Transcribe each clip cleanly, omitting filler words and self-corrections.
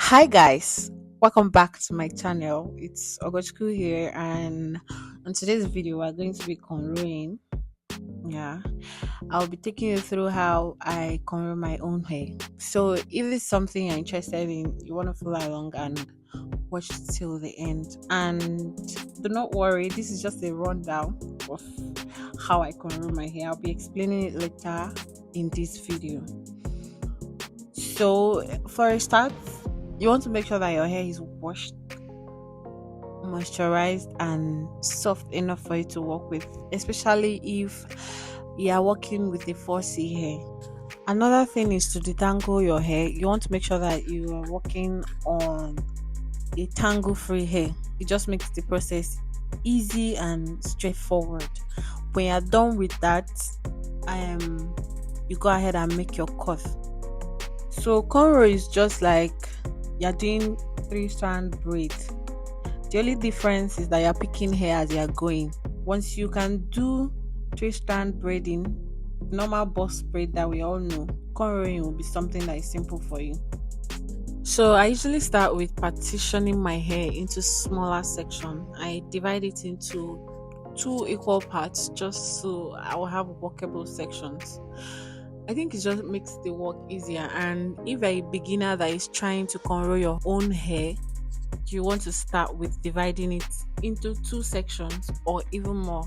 Hi guys, welcome back to my channel. It's Ogochku here, and on today's video we're going to be cornrowing. Yeah, I'll be taking you through how I cornrow my own hair. So if it's something you're interested in, you want to follow along and watch till the end. And do not worry, this is just a rundown of how I cornrow my hair. I'll be explaining it later in this video. So for a start, you want to make sure that your hair is washed, moisturized, and soft enough for you to work with, especially if you are working with a 4C hair. Another thing is to detangle your hair. You want to make sure that you are working on a tangle free hair. It just makes the process easy and straightforward. When you're done with that, you go ahead and make your cut. So cornrow is just like you're doing three-strand braid. The only difference is that you're picking hair as you're going. Once you can do three-strand braiding, normal box braid that we all know, cornrowing will be something that is simple for you. So I usually start with partitioning my hair into smaller sections. I divide it into two equal parts just so I will have workable sections. I think it just makes the work easier. And if a beginner that is trying to cornrow your own hair, you want to start with dividing it into two sections or even more.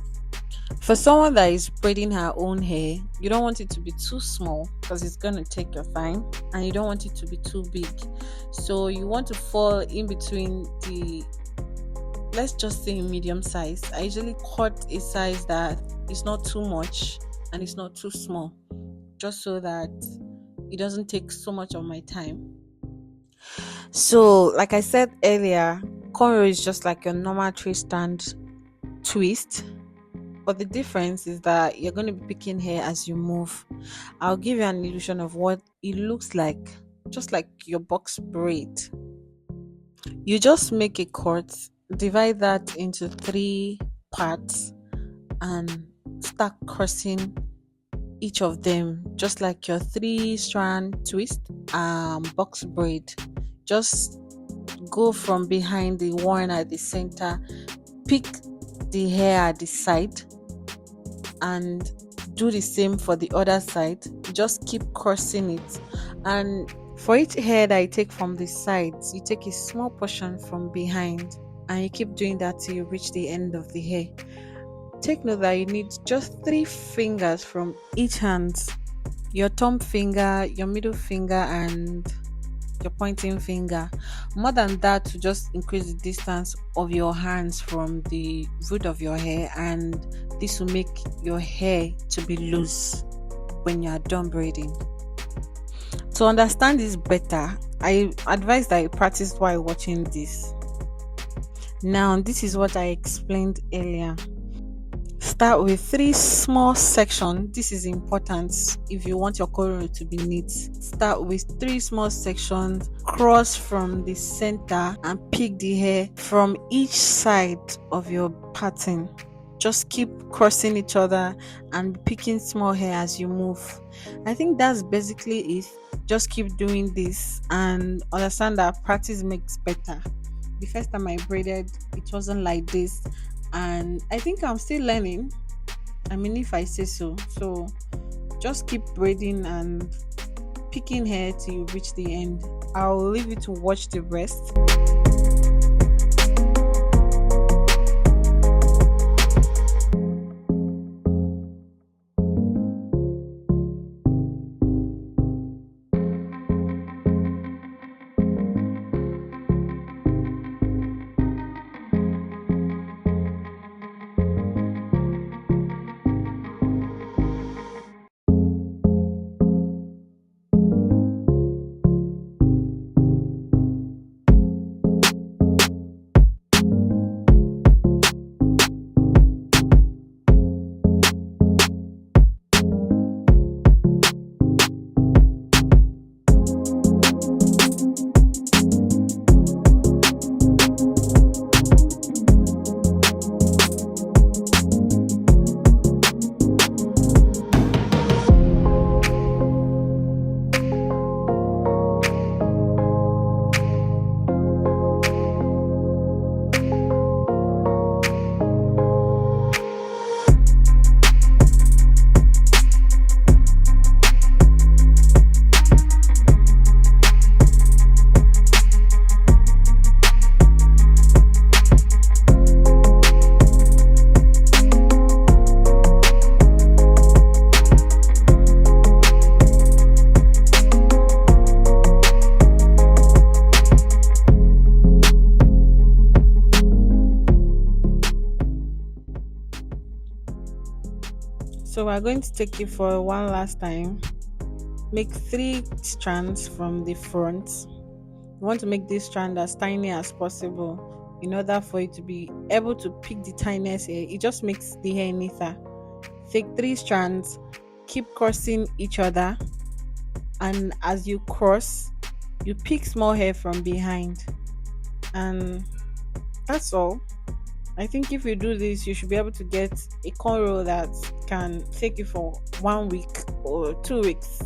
For someone that is braiding her own hair, you don't want it to be too small because it's going to take your time, and you don't want it to be too big. So you want to fall in between the, let's just say, medium size. I usually cut a size that is not too much and it's not too small, just so that it doesn't take so much of my time. So, like I said earlier, cornrow is just like a normal tree stand twist, but the difference is that you're going to be picking hair as you move. I'll give you an illusion of what it looks like, just like your box braid. You just make a cut, divide that into three parts, and start crossing each of them, just like your three-strand twist box braid. Just go from behind the one at the center, pick the hair at the side, and do the same for the other side. Just keep crossing it, and for each hair that you take from the sides, you take a small portion from behind, and you keep doing that till you reach the end of the hair. Take note that you need just 3 fingers from each hand: your thumb finger, your middle finger, and your pointing finger. More than that to just increase the distance of your hands from the root of your hair, and this will make your hair to be loose when you are done braiding. To understand this better, I advise that you practice while watching this. Now, this is what I explained earlier. Start with 3 small sections. This is important if you want your cornrow to be neat. Start with 3 small sections, cross from the center, and pick the hair from each side of your pattern. Just keep crossing each other and picking small hair as you move. I think that's basically it. Just keep doing this and understand that practice makes better. The first time I braided, it wasn't like this, and I think I'm still learning. I mean, if I say so. So just keep braiding and picking hair till you reach the end. I'll leave you to watch the rest. So we're going to take it for one last time. Make 3 strands from the front. You want to make this strand as tiny as possible in order for you to be able to pick the tiniest hair. It just makes the hair neater. Take 3 strands, keep crossing each other, and as you cross, you pick small hair from behind, and that's all. I think if you do this, you should be able to get a cornrow that can take you for 1 week or 2 weeks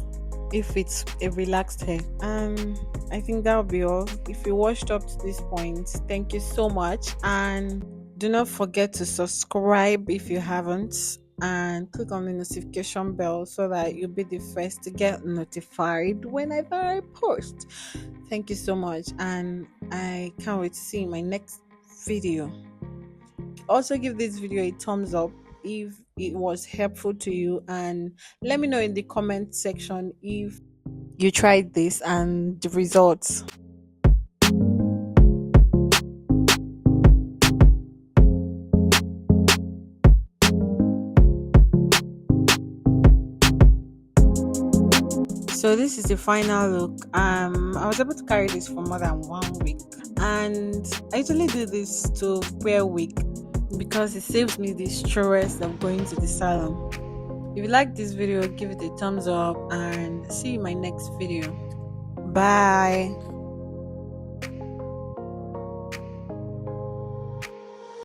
if it's a relaxed hair. And I think that'll be all. If you watched up to this point, thank you so much. And do not forget to subscribe if you haven't, and click on the notification bell so that you'll be the first to get notified whenever I post. Thank you so much, and I can't wait to see you in my next video. Also, give this video a thumbs up if it was helpful to you, and let me know in the comment section if you tried this and the results. So this is the final look. I was able to carry this for more than 1 week, and I usually do this to wear wig because it saves me the stress of going to the salon. If you like this video, give it a thumbs up, and see you in my next video. Bye.